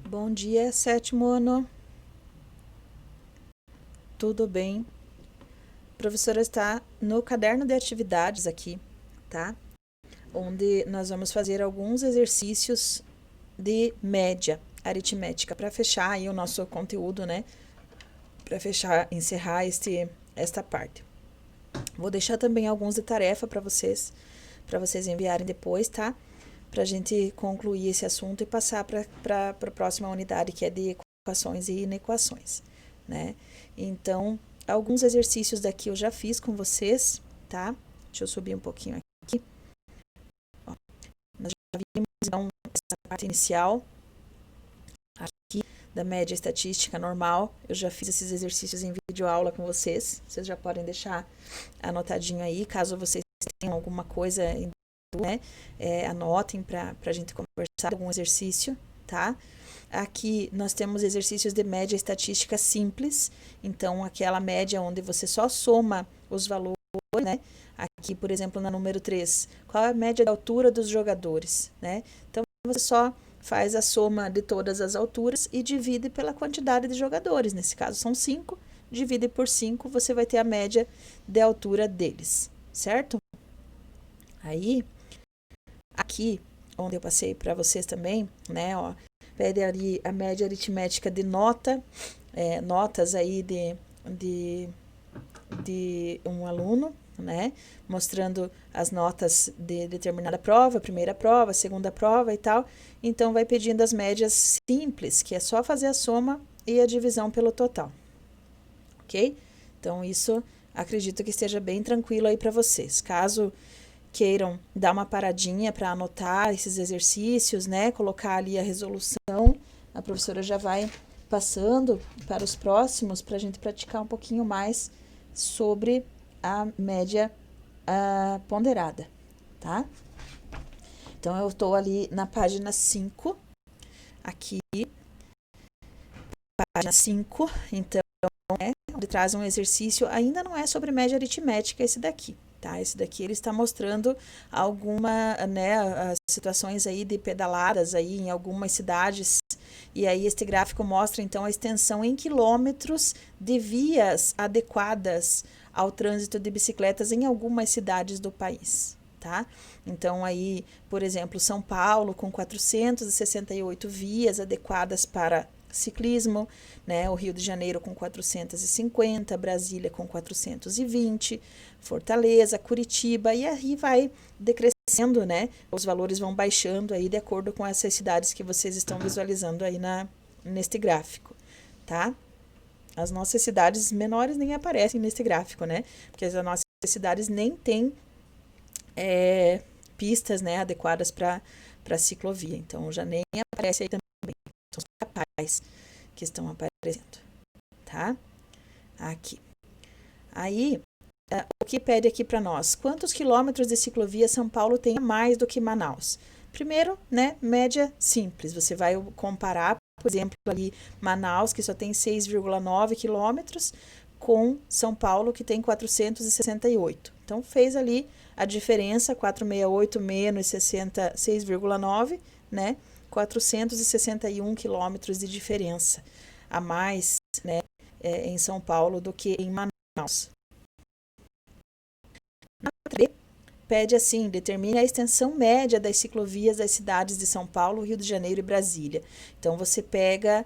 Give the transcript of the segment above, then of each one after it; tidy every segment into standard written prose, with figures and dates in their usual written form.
Bom dia, sétimo ano. Tudo bem? A professora está no caderno de atividades aqui, tá? Onde nós vamos fazer alguns exercícios de média aritmética para fechar aí o nosso conteúdo, né? Para fechar, encerrar esta parte. Vou deixar também alguns de tarefa para vocês enviarem depois, tá? Para a gente concluir esse assunto e passar para a próxima unidade, que é de equações e inequações, né? Então, alguns exercícios daqui eu já fiz com vocês, tá? Deixa eu subir um pouquinho aqui. Ó, nós já vimos, então, essa parte inicial aqui da média estatística normal. Eu já fiz esses exercícios em videoaula com vocês. Vocês já podem deixar anotadinho aí, caso vocês tenham alguma coisa, né? Anotem para a gente conversar algum exercício, tá? Aqui nós temos exercícios de média estatística simples, então aquela média onde você só soma os valores, né? Aqui, por exemplo, na número 3, qual é a média da altura dos jogadores, né? Então você só faz a soma de todas as alturas e divide pela quantidade de jogadores, nesse caso são 5, divide por 5, você vai ter a média de altura deles, certo? Aí, aqui, onde eu passei para vocês também, né, ó, pede ali a média aritmética de notas aí de um aluno, né, mostrando as notas de determinada prova, primeira prova, segunda prova e tal. Então, vai pedindo as médias simples, que é só fazer a soma e a divisão pelo total, ok? Então, isso acredito que esteja bem tranquilo aí para vocês. Caso queiram dar uma paradinha para anotar esses exercícios, né? Colocar ali a resolução, a professora já vai passando para os próximos para a gente praticar um pouquinho mais sobre a média ponderada, tá? Então, eu estou ali na página 5, aqui, página 5, então, onde traz um exercício, ainda não é sobre média aritmética esse daqui, tá? Esse daqui ele está mostrando as situações aí de pedaladas aí em algumas cidades, e aí este gráfico mostra então a extensão em quilômetros de vias adequadas ao trânsito de bicicletas em algumas cidades do país, tá? Então aí, por exemplo, São Paulo com 468 vias adequadas para ciclismo, né? O Rio de Janeiro com 450, Brasília com 420, Fortaleza, Curitiba, e aí vai decrescendo, né? Os valores vão baixando aí de acordo com essas cidades que vocês estão visualizando aí neste gráfico, tá? As nossas cidades menores nem aparecem nesse gráfico, né? Porque as nossas cidades nem têm pistas, né, adequadas para ciclovia. Então, já nem aparece aí também. São os capais que estão aparecendo, tá? Aqui. Aí, o que pede aqui para nós? Quantos quilômetros de ciclovia São Paulo tem a mais do que Manaus? Primeiro, né, média simples. Você vai comparar, por exemplo, ali Manaus, que só tem 6,9 quilômetros, com São Paulo, que tem 468. Então, fez ali a diferença, 468 menos 6,9, né? 461 quilômetros de diferença a mais, né, em São Paulo do que em Manaus. Na letra D, pede assim, determine a extensão média das ciclovias das cidades de São Paulo, Rio de Janeiro e Brasília. Então, você pega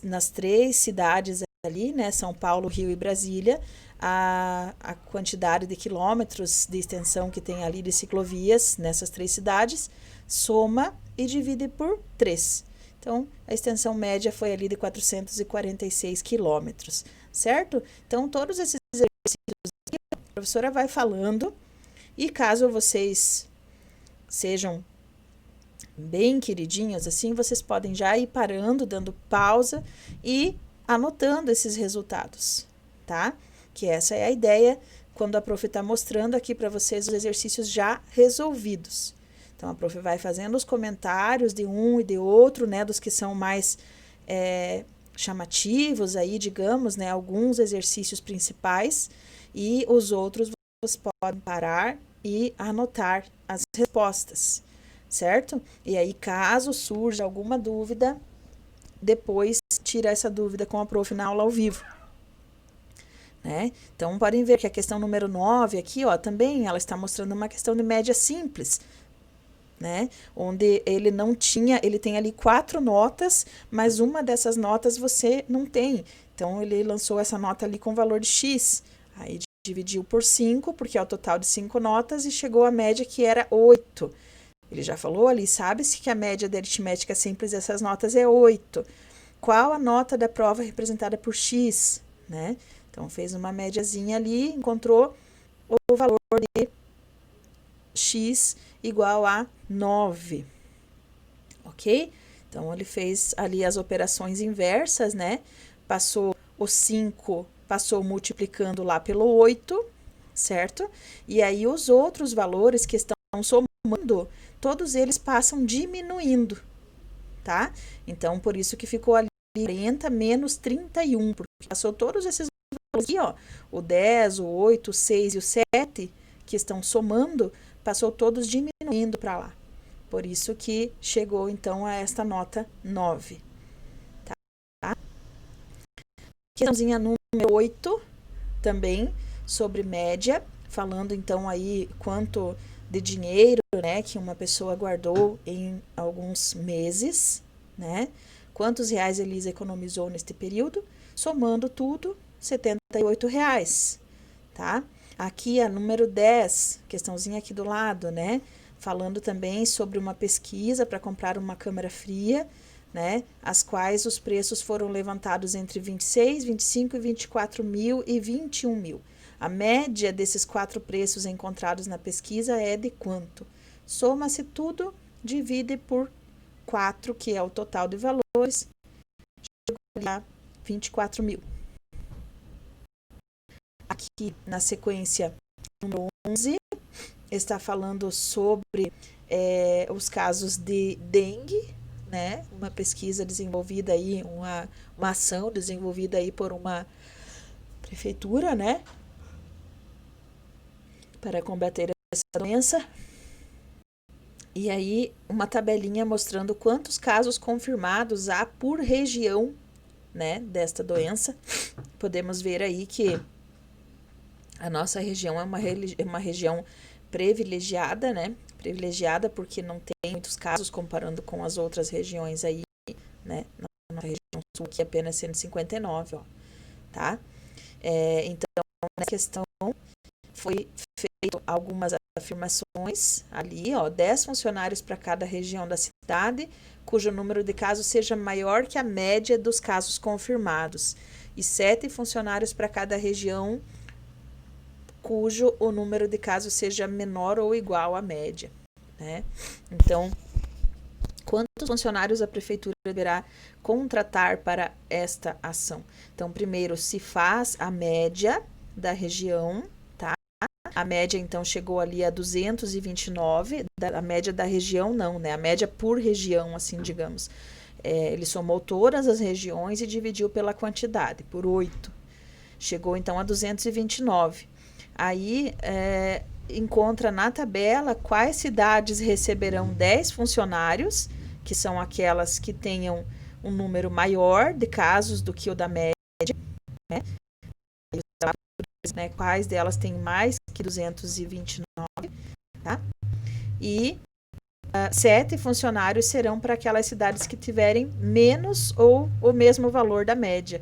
nas 3 cidades ali, né, São Paulo, Rio e Brasília, a quantidade de quilômetros de extensão que tem ali de ciclovias nessas 3 cidades, soma e divide por 3. Então, a extensão média foi ali de 446 quilômetros, certo? Então, todos esses exercícios aqui, a professora vai falando, e caso vocês sejam bem queridinhos assim, vocês podem já ir parando, dando pausa e anotando esses resultados, tá? Que essa é a ideia quando a prof está mostrando aqui para vocês os exercícios já resolvidos. Então, a prof vai fazendo os comentários de um e de outro, né, dos que são mais chamativos aí, digamos, né, alguns exercícios principais, e os outros vocês podem parar e anotar as respostas, certo? E aí, caso surja alguma dúvida, depois tira essa dúvida com a prof na aula ao vivo. Né? Então, podem ver que a questão número 9 aqui, ó, também ela está mostrando uma questão de média simples, né? Onde ele não tinha, ele tem ali 4 notas, mas uma dessas notas você não tem. Então, ele lançou essa nota ali com valor de X. Aí, dividiu por 5, porque é o total de 5 notas, e chegou à média que era 8. Ele já falou ali, sabe-se que a média da aritmética simples dessas notas é 8. Qual a nota da prova representada por X, né? Então, fez uma médiazinha ali, encontrou o valor de X igual a 9, ok? Então, ele fez ali as operações inversas, né? Passou o 5, passou multiplicando lá pelo 8, certo? E aí, os outros valores que estão somando, todos eles passam diminuindo, tá? Então, por isso que ficou ali 40 menos 31, porque passou todos esses valores aqui, ó, o 10, o 8, o 6 e o 7, que estão somando, passou todos diminuindo para lá. Por isso que chegou, então, a esta nota 9. Tá? Questãozinha número 8, também, sobre média, falando, então, aí quanto de dinheiro, né, que uma pessoa guardou em alguns meses, né? Quantos reais Elisa economizou neste período? Somando tudo, R$ 78, tá? Aqui a número 10, questãozinha aqui do lado, né? Falando também sobre uma pesquisa para comprar uma câmara fria, né? As quais os preços foram levantados entre 26, 25 e 24 mil e 21 mil. A média desses 4 preços encontrados na pesquisa é de quanto? Soma-se tudo, divide por 4, que é o total de valores, chegou a 24 mil. Aqui na sequência número 11, está falando sobre os casos de dengue, né? Uma pesquisa desenvolvida aí, uma ação desenvolvida aí por uma prefeitura, né? Para combater essa doença. E aí, uma tabelinha mostrando quantos casos confirmados há por região, né, desta doença. Podemos ver aí que a nossa região é uma região privilegiada, né? Privilegiada porque não tem muitos casos comparando com as outras regiões aí, né? Na região sul, que é apenas 159, ó, tá? Então, na questão, foi feito algumas afirmações ali, ó, 10 funcionários para cada região da cidade, cujo número de casos seja maior que a média dos casos confirmados, e 7 funcionários para cada região, cujo o número de casos seja menor ou igual à média, né? Então, quantos funcionários a prefeitura deverá contratar para esta ação? Então, primeiro se faz a média da região, tá? A média, então, chegou ali a 229, a média da região não, né? A média por região, assim, digamos. Ele somou todas as regiões e dividiu pela quantidade, por 8. Chegou, então, a 229. Aí, encontra na tabela quais cidades receberão 10 funcionários, que são aquelas que tenham um número maior de casos do que o da média, né? Quais delas têm mais que 229, tá? E 7 funcionários serão para aquelas cidades que tiverem menos ou o mesmo valor da média,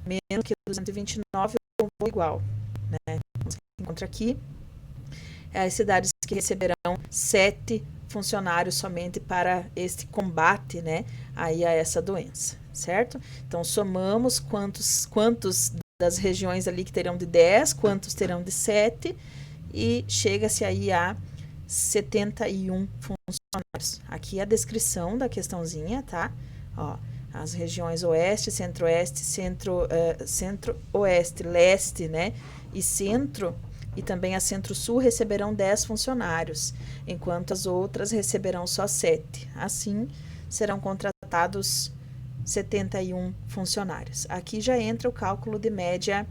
menos que 229 ou igual, né? Você encontra aqui as cidades que receberão 7 funcionários somente para este combate, né, aí a essa doença, certo? Então, somamos quantos das regiões ali que terão de 10, quantos terão de 7, e chega-se aí a 71 funcionários. Aqui a descrição da questãozinha, tá? Ó, as regiões oeste, centro-oeste, centro-oeste, leste, né, e centro, e também a Centro-Sul receberão 10 funcionários, enquanto as outras receberão só 7. Assim, serão contratados 71 funcionários. Aqui já entra o cálculo de média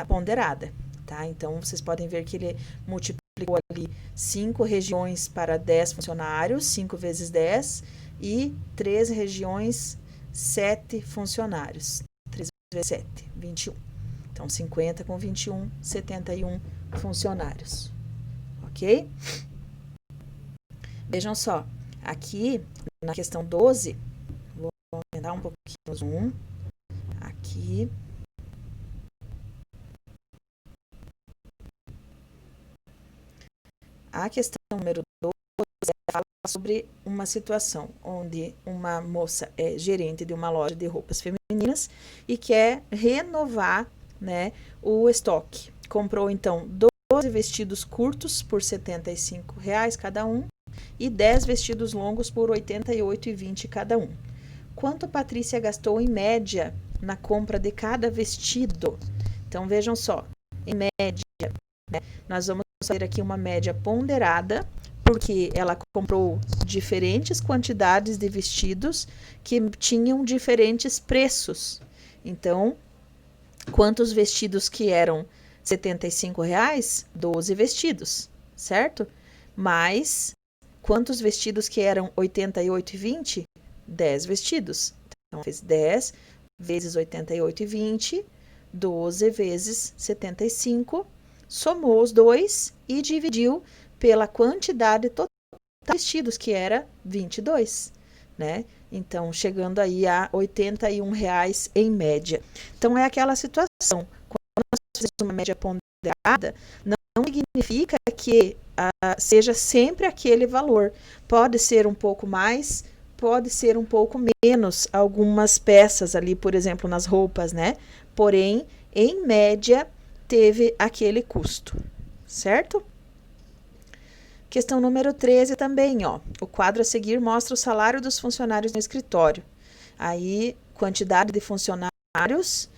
ponderada, tá? Então, vocês podem ver que ele multiplica aplicou ali 5 regiões para 10 funcionários, 5 vezes 10, e 3 regiões, 7 funcionários. 3 vezes 7, 21. Então, 50 com 21, 71 funcionários. Ok? Vejam só, aqui na questão 12, vou aumentar um pouquinho o zoom. Aqui. A questão número 12 fala sobre uma situação onde uma moça é gerente de uma loja de roupas femininas e quer renovar, né, o estoque. Comprou, então, 12 vestidos curtos por R$ 75,00 cada um e 10 vestidos longos por R$ 88,20 cada um. Quanto Patrícia gastou em média na compra de cada vestido? Então, vejam só, em média, né, nós vamos fazer aqui uma média ponderada, porque ela comprou diferentes quantidades de vestidos que tinham diferentes preços. Então, quantos vestidos que eram R$ 75,00? 12 vestidos, certo? Mais quantos vestidos que eram R$ 88,20? 10 vestidos. Então, fez 10 vezes 88,20, 12 vezes 75, somou os dois e dividiu pela quantidade total de vestidos, que era 22, né? Então, chegando aí a R$ 81,00 em média. Então, é aquela situação. Quando nós fazemos uma média ponderada, não significa que seja sempre aquele valor. Pode ser um pouco mais, pode ser um pouco menos, algumas peças ali, por exemplo, nas roupas, né? Porém, em média, teve aquele custo, certo? Questão número 13 também, ó. O quadro a seguir mostra o salário dos funcionários no escritório. Aí, quantidade de funcionários,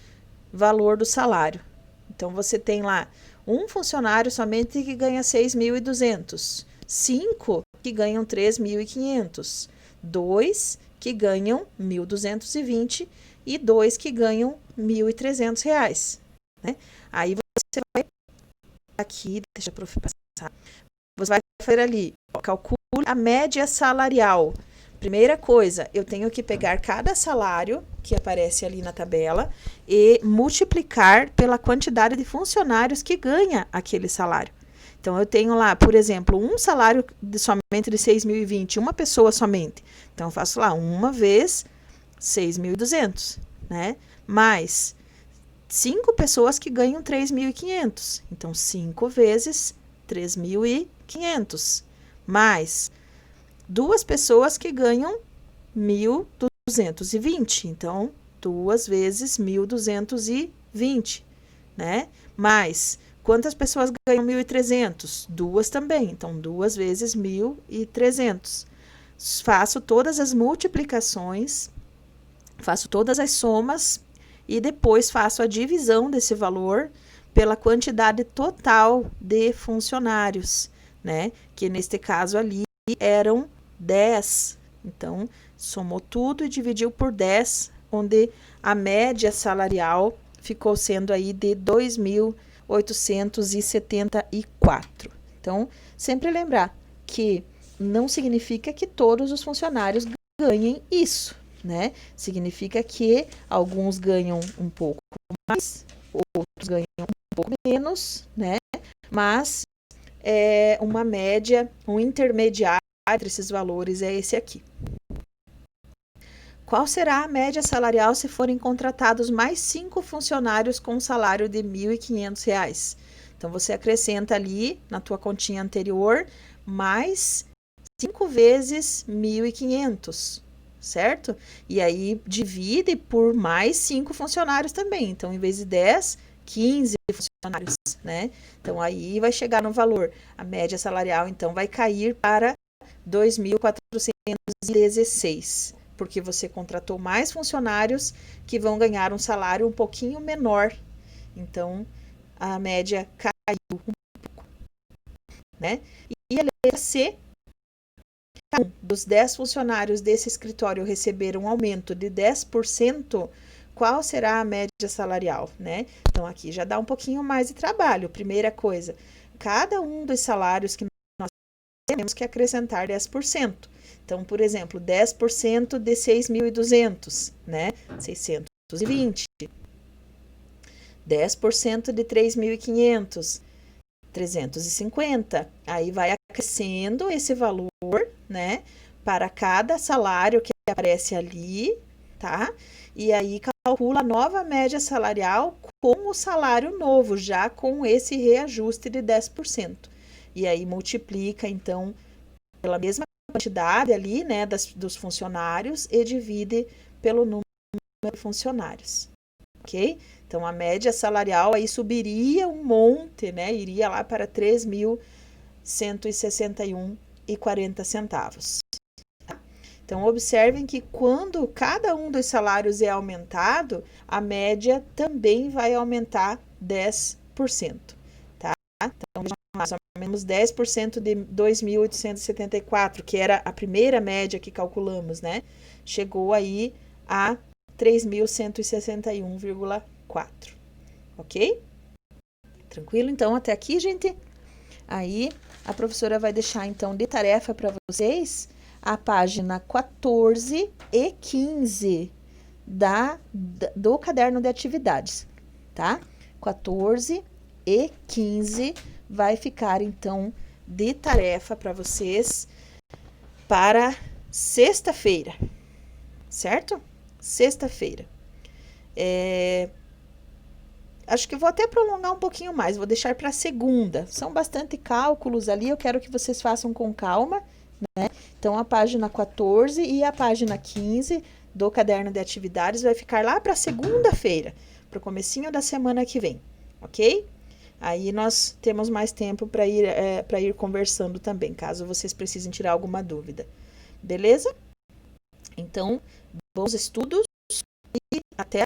valor do salário. Então, você tem lá um funcionário somente que ganha 6.200, 5 que ganham 3.500, 2 que ganham 1.220 e 2 que ganham R$ 1.300, né? Aí você vai aqui, deixa eu passar. Você vai fazer ali, calcule a média salarial. Primeira coisa, eu tenho que pegar cada salário que aparece ali na tabela e multiplicar pela quantidade de funcionários que ganha aquele salário. Então, eu tenho lá, por exemplo, um salário somente de 6.020, uma pessoa somente. Então, eu faço lá 1 vezes 6.200, né? Mais 5 pessoas que ganham 3.500. Então, 5 vezes 3.500. Mais 2 pessoas que ganham 1.220. Então, 2 vezes 1.220, né? Mais quantas pessoas ganham 1.300? 2 também. Então, 2 vezes 1.300. Faço todas as multiplicações, faço todas as somas e depois faço a divisão desse valor pela quantidade total de funcionários, né? Que neste caso ali eram 10. Então, somou tudo e dividiu por 10, onde a média salarial ficou sendo aí de 2.874. Então, sempre lembrar que não significa que todos os funcionários ganhem isso, né? Significa que alguns ganham um pouco mais, outros ganham um pouco menos, né? Mas uma média, um intermediário entre esses valores é esse aqui. Qual será a média salarial se forem contratados mais 5 funcionários com um salário de R$ 1.500? Então, você acrescenta ali na tua continha anterior mais 5 vezes 1.500, certo? E aí, divide por mais 5 funcionários também. Então, em vez de 10, 15 funcionários, né? Então, aí vai chegar no valor. A média salarial, então, vai cair para 2.416, porque você contratou mais funcionários que vão ganhar um salário um pouquinho menor. Então, a média caiu um pouco, né? E a letra C, dos 10 funcionários desse escritório receberam um aumento de 10%, qual será a média salarial, né? Então, aqui já dá um pouquinho mais de trabalho. Primeira coisa, cada um dos salários que nós temos que acrescentar 10%. Então, por exemplo, 10% de 6.200, né? 620. 10% de 3.500, 350. Aí vai acrescendo esse valor, né? Para cada salário que aparece ali, tá? E aí calcula a nova média salarial com o salário novo, já com esse reajuste de 10%. E aí multiplica, então, pela mesma quantidade ali, né, dos funcionários e divide pelo número de funcionários, ok? Então, a média salarial aí subiria um monte, né, iria lá para 3.161,40 centavos. Então, observem que quando cada um dos salários é aumentado, a média também vai aumentar 10%, tá? Então, mais ou menos 10% de 2.874, que era a primeira média que calculamos, né? Chegou aí a 3.161,4, ok? Tranquilo? Então, até aqui, gente? Aí, a professora vai deixar, então, de tarefa para vocês a página 14 e 15 do caderno de atividades, tá? 14 e 15 vai ficar, então, de tarefa para vocês para sexta-feira, certo? Sexta-feira. Acho que vou até prolongar um pouquinho mais, vou deixar para segunda. São bastante cálculos ali, eu quero que vocês façam com calma, né? Então, a página 14 e a página 15 do caderno de atividades vai ficar lá para segunda-feira, para o comecinho da semana que vem, ok? Aí nós temos mais tempo para ir conversando também, caso vocês precisem tirar alguma dúvida. Beleza? Então, bons estudos e até